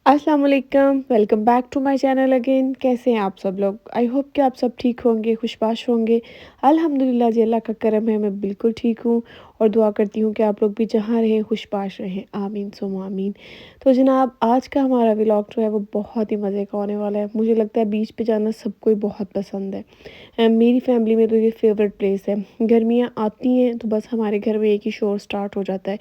अस्सलाम वालेकुम, welcome back to my channel again. कैसे हैं आप सब लोग? आई होप कि आप सब ठीक होंगे, खुशबाश होंगे। अल्हम्दुलिल्लाह जी, अल्लाह का करम है, मैं बिल्कुल ठीक हूँ और दुआ करती हूँ कि आप लोग भी जहाँ रहें खुशबाश रहें। आमीन सुम्मा आमीन। तो जनाब, आज का हमारा व्लॉग जो है वो बहुत ही मज़े का होने वाला है। मुझे लगता है बीच पे जाना सबको ही बहुत पसंद है। मेरी फैमिली में तो ये फेवरेट प्लेस है। गर्मियाँ आती हैं तो बस हमारे घर में एक ही शोर स्टार्ट हो जाता है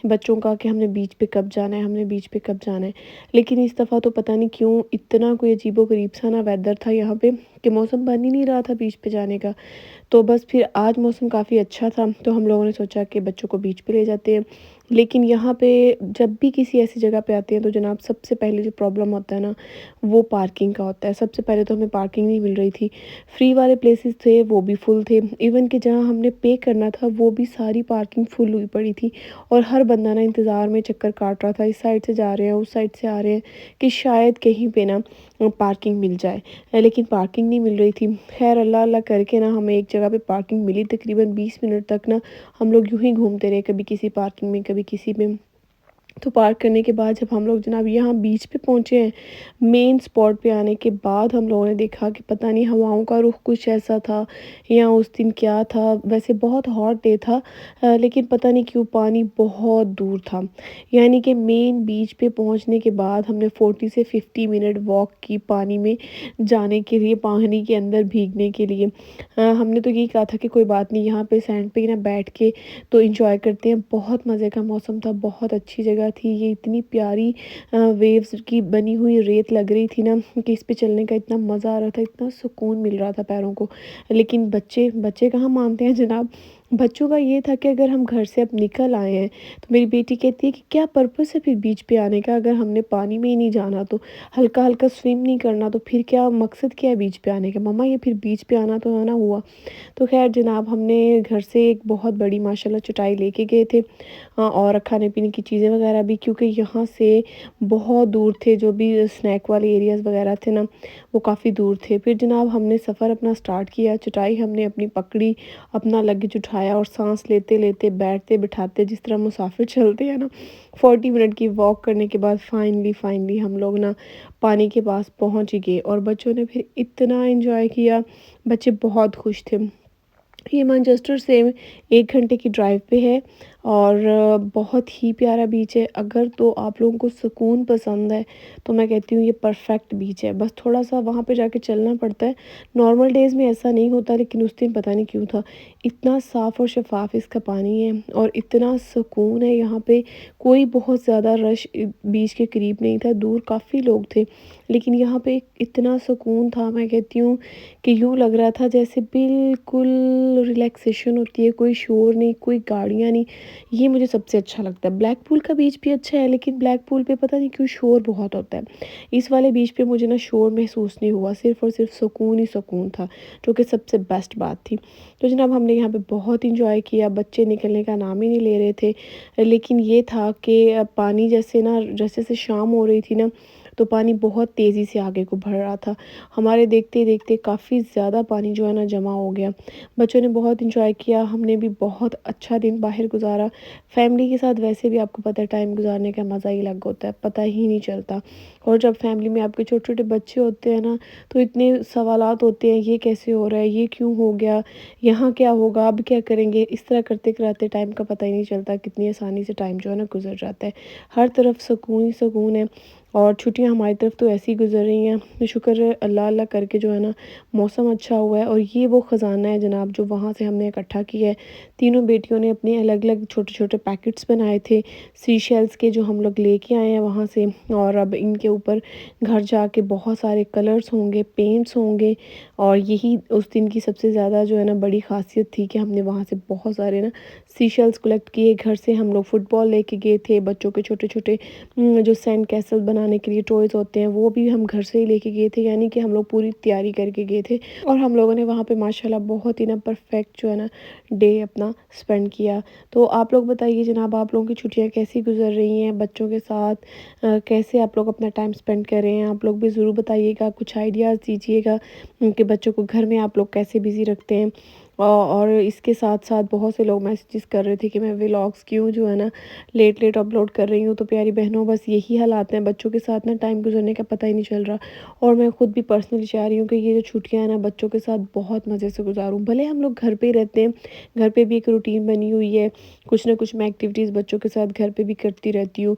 बच्चों का कि हमने बीच पे कब जाना है, हमने बीच पे कब जाना है। लेकिन इस दफ़ा तो पता नहीं क्यों इतना कोई अजीबो-गरीब सा ना वेदर था यहाँ पे कि मौसम बन ही नहीं रहा था बीच पे जाने का। तो बस फिर आज मौसम काफ़ी अच्छा था तो हम लोगों ने सोचा कि बच्चों को बीच पे ले जाते हैं। लेकिन यहाँ पे जब भी किसी ऐसी जगह पे आते हैं तो जनाब सबसे पहले जो प्रॉब्लम होता है ना, वो पार्किंग का होता है। सबसे पहले तो हमें पार्किंग नहीं मिल रही थी। फ्री वाले प्लेसेस थे वो भी फुल थे। इवन कि जहाँ हमने पे करना था वो भी सारी पार्किंग फुल हुई पड़ी थी। और हर बंदा ना इंतज़ार में चक्कर काट रहा था, इस साइड से जा रहे हैं, उस साइड से आ रहे हैं कि शायद कहीं पे ना पार्किंग मिल जाए। लेकिन पार्किंग नहीं मिल रही थी। ख़ैर अल्लाह अल्लाह करके ना हमें एक जगह पे पार्किंग मिली। तकरीबन 20 मिनट तक ना हम लोग यूँ ही घूमते रहे, कभी किसी पार्किंग में, कभी किसी में। तो पार्क करने के बाद जब हम लोग जनाब यहाँ बीच पे पहुँचे हैं, मेन स्पॉट पे आने के बाद हम लोगों ने देखा कि पता नहीं हवाओं का रुख कुछ ऐसा था या उस दिन क्या था। वैसे बहुत हॉट डे था, लेकिन पता नहीं क्यों पानी बहुत दूर था। यानी कि मेन बीच पे पहुँचने के बाद हमने 40 से 50 मिनट वॉक की पानी में जाने के लिए, पानी के अंदर भीगने के लिए। हमने तो यही कहा था कि कोई बात नहीं, यहाँ पे सैंड पे ही ना बैठ के तो एंजॉय करते हैं। बहुत मज़े का मौसम था, बहुत अच्छी जगह थी। ये इतनी प्यारी वेव्स की बनी हुई रेत लग रही थी ना कि इस पे चलने का इतना मज़ा आ रहा था, इतना सुकून मिल रहा था पैरों को। लेकिन बच्चे बच्चे कहाँ मानते हैं जनाब। बच्चों का ये था कि अगर हम घर से अब निकल आए हैं तो मेरी बेटी कहती है कि क्या पर्पस है फिर बीच पे आने का, अगर हमने पानी में ही नहीं जाना तो, हल्का हल्का स्विम नहीं करना तो फिर क्या मकसद, क्या है बीच पे आने का मम्मा, ये फिर बीच पे आना तो आना हुआ। तो ख़ैर जनाब, हमने घर से एक बहुत बड़ी माशाल्लाह चटाई लेके गए थे। और खाने पीने की चीज़ें वगैरह भी, क्योंकि यहाँ से बहुत दूर थे जो भी स्नैक वाले एरियाज़ वगैरह थे ना, वो काफ़ी दूर थे। फिर जनाब हमने सफ़र अपना स्टार्ट किया। चटाई हमने अपनी पकड़ी, अपना लगेज उठाया और साँस लेते लेते, बैठते बिठाते, जिस तरह मुसाफिर चलते हैं ना, 40 मिनट की वॉक करने के बाद फाइनली हम लोग ना पानी के पास पहुँच ही गए। और बच्चों ने फिर इतना एंजॉय किया, बच्चे बहुत खुश थे। ये मैनचेस्टर से 1 घंटे की ड्राइव पे है और बहुत ही प्यारा बीच है। अगर तो आप लोगों को सुकून पसंद है तो मैं कहती हूँ ये परफेक्ट बीच है। बस थोड़ा-सा वहाँ पे जाके चलना पड़ता है। नॉर्मल डेज़ में ऐसा नहीं होता, लेकिन उस दिन पता नहीं क्यों था। इतना साफ़ और शफ़ाफ़ इसका पानी है और इतना सुकून है यहाँ पे। कोई बहुत ज़्यादा रश बीच के करीब नहीं था, दूर काफ़ी लोग थे। लेकिन यहाँ पे इतना सुकून था, मैं कहती हूँ कि यूँ लग रहा था जैसे बिल्कुल रिलैक्सेशन होती है, कोई शोर नहीं, कोई गाड़ियाँ नहीं। ये मुझे सबसे अच्छा लगता है। ब्लैक पूल का बीच भी अच्छा है, लेकिन ब्लैक पूल पे पता नहीं क्यों शोर बहुत होता है। इस वाले बीच पे मुझे ना शोर महसूस नहीं हुआ, सिर्फ़ और सिर्फ़ सुकून ही सुकून था, जो कि सबसे बेस्ट बात थी। तो जनाब हमने यहाँ पे बहुत एंजॉय किया। बच्चे निकलने का नाम ही नहीं ले रहे थे। लेकिन ये था कि पानी जैसे ना, जैसे-जैसे शाम हो रही थी ना, तो पानी बहुत तेज़ी से आगे को बढ़ रहा था। हमारे देखते-देखते काफ़ी ज़्यादा पानी जो है ना जमा हो गया। बच्चों ने बहुत एंजॉय किया, हमने भी बहुत अच्छा दिन बाहर गुज़ारा। फैमिली के साथ वैसे भी आपको पता है टाइम गुज़ारने का मज़ा ही अलग होता है, पता ही नहीं चलता। और जब फैमिली में आपके छोटे-छोटे बच्चे होते हैं ना, तो इतने सवालात होते हैं, ये कैसे हो रहा है, ये क्यों हो गया, यहाँ क्या होगा, अब क्या करेंगे? इस तरह करते-कराते टाइम का पता ही नहीं चलता, कितनी आसानी से टाइम जो है ना गुज़र जाता है। हर तरफ सुकून ही सुकून है। और छुट्टियाँ हमारी तरफ तो ऐसी ही गुज़र रही हैं। शुक्र है अल्लाह अल्लाह करके जो है ना मौसम अच्छा हुआ है। और ये वो ख़ज़ाना है जनाब जो वहाँ से हमने इकट्ठा किया है। तीनों बेटियों ने अपने अलग-अलग छोटे-छोटे पैकेट्स बनाए थे सीशेल्स के, जो हम लोग लेके आए हैं वहाँ से। और अब इनके ऊपर घर जाके बहुत सारे कलर्स होंगे, पेंट्स होंगे। और यही उस दिन की सबसे ज़्यादा जो है ना बड़ी ख़ासियत थी कि हमने वहाँ से बहुत सारे ना सीशेल्स कलेक्ट किए। घर से हम लोग फुटबॉल लेके गए थे, बच्चों के छोटे-छोटे जो सैंड कैसल बना چلانے کے لیے ٹوائز ہوتے ہیں وہ بھی ہم گھر سے ہی لے کے گئے تھے، یعنی کہ ہم لوگ پوری تیاری کر کے گئے تھے اور ہم لوگوں نے وہاں پہ ماشاءاللہ بہت ہی نا پرفیکٹ جو ہے نا ڈے اپنا اسپینڈ کیا۔ تو آپ لوگ بتائیے جناب، آپ لوگوں کی چھٹیاں کیسی گزر رہی ہیں بچوں کے ساتھ؟ کیسے آپ لوگ اپنا ٹائم اسپینڈ کر رہے ہیں؟ آپ لوگ بھی ضرور بتائیے گا، کچھ آئیڈیاز دیجیے گا کہ بچوں کو گھر میں آپ لوگ کیسے بزی رکھتے ہیں۔ اور اس کے ساتھ ساتھ بہت سے لوگ میسیجز کر رہے تھے کہ میں ولاگس کیوں جو ہے نا لیٹ لیٹ اپلوڈ کر رہی ہوں۔ تو پیاری بہنوں، بس یہی حالات ہیں، بچوں کے ساتھ نا ٹائم گزرنے کا پتہ ہی نہیں چل رہا، اور میں خود بھی پرسنلی چاہ رہی ہوں کہ یہ جو چھٹیاں ہیں نا بچوں کے ساتھ بہت مزے سے گزاروں۔ بھلے ہم لوگ گھر پہ ہی رہتے ہیں، گھر پہ بھی ایک روٹین بنی ہوئی ہے، کچھ نہ کچھ میں ایکٹیویٹیز بچوں کے ساتھ گھر پہ بھی کرتی رہتی ہوں۔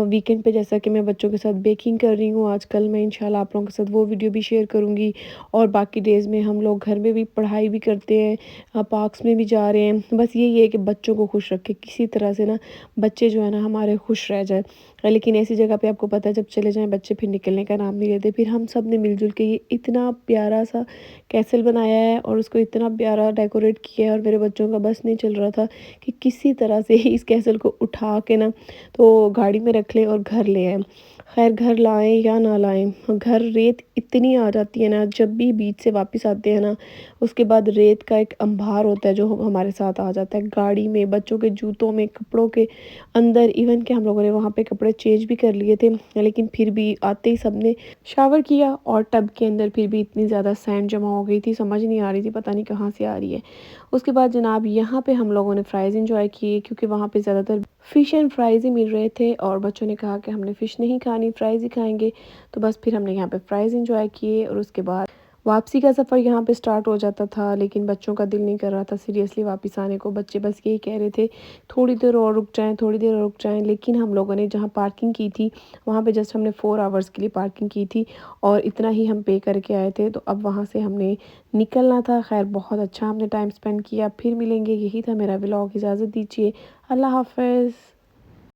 ویکنڈ پہ جیسا کہ میں بچوں کے ساتھ بیکنگ کر رہی ہوں آج کل، میں انشاءاللہ آپ لوگوں کے ساتھ وہ ویڈیو بھی شیئر کروں گی، اور باقی ڈیز میں ہم لوگ گھر میں بھی پڑھائی بھی کرتے ہیں، پارکس میں بھی جا رہے ہیں۔ بس یہی ہے کہ بچوں کو خوش رکھے کسی طرح سے نا، بچے جو ہے نا ہمارے خوش رہ جائیں۔ لیکن ایسی جگہ پہ آپ کو پتہ ہے جب چلے جائیں بچے پھر نکلنے کا نام نہیں لیتے۔ پھر ہم سب نے مل جل کے یہ اتنا پیارا سا کیسل بنایا ہے اور اس کو اتنا پیارا ڈیکوریٹ کیا ہے، اور میرے بچوں کا بس نہیں چل رہا تھا کہ کسی طرح سے اس کیسل کو اٹھا کے نا تو گاڑی میں رکھ لیں اور گھر لے آئیں۔ خیر گھر لائیں یا نہ لائیں، گھر ریت اتنی آ جاتی ہے نا، جب بھی بیچ سے واپس آتے ہیں نا اس کے بعد ریت کا ایک انبار ہوتا ہے جو ہمارے ساتھ آ جاتا ہے، گاڑی میں، بچوں کے جوتوں میں، کپڑوں کے اندر۔ ایون کہ ہم لوگوں نے وہاں پہ کپڑے چینج بھی کر لیے تھے، لیکن پھر بھی آتے ہی سب نے شاور کیا، اور ٹب کے اندر پھر بھی اتنی زیادہ سینڈ جمع ہو گئی تھی، سمجھ نہیں آ رہی تھی پتہ نہیں کہاں سے آ رہی ہے۔ اس کے بعد جناب یہاں پہ ہم لوگوں نے فرائز انجوائے کیے، کیونکہ وہاں پہ زیادہ تر فش اینڈ فرائز ہی مل رہے تھے، اور بچوں نے کہا کہ ہم نے فش نہیں کھانی، فرائز ہی کھائیں گے۔ تو بس پھر ہم نے یہاں پہ فرائز انجوائے کیے، اور اس کے بعد واپسی کا سفر یہاں پہ سٹارٹ ہو جاتا تھا، لیکن بچوں کا دل نہیں کر رہا تھا سیریسلی واپس آنے کو۔ بچے بس یہی کہہ رہے تھے تھوڑی دیر اور رک جائیں، تھوڑی دیر اور رک جائیں، لیکن ہم لوگوں نے جہاں پارکنگ کی تھی وہاں پہ جسٹ ہم نے 4 آورس کے لیے پارکنگ کی تھی، اور اتنا ہی ہم پے کر کے آئے تھے، تو اب وہاں سے ہم نے نکلنا تھا۔ خیر بہت اچھا ہم نے ٹائم اسپینڈ کیا، پھر ملیں گے۔ یہی تھا میرا ولاگ، اجازت دیجیے، اللہ حافظ۔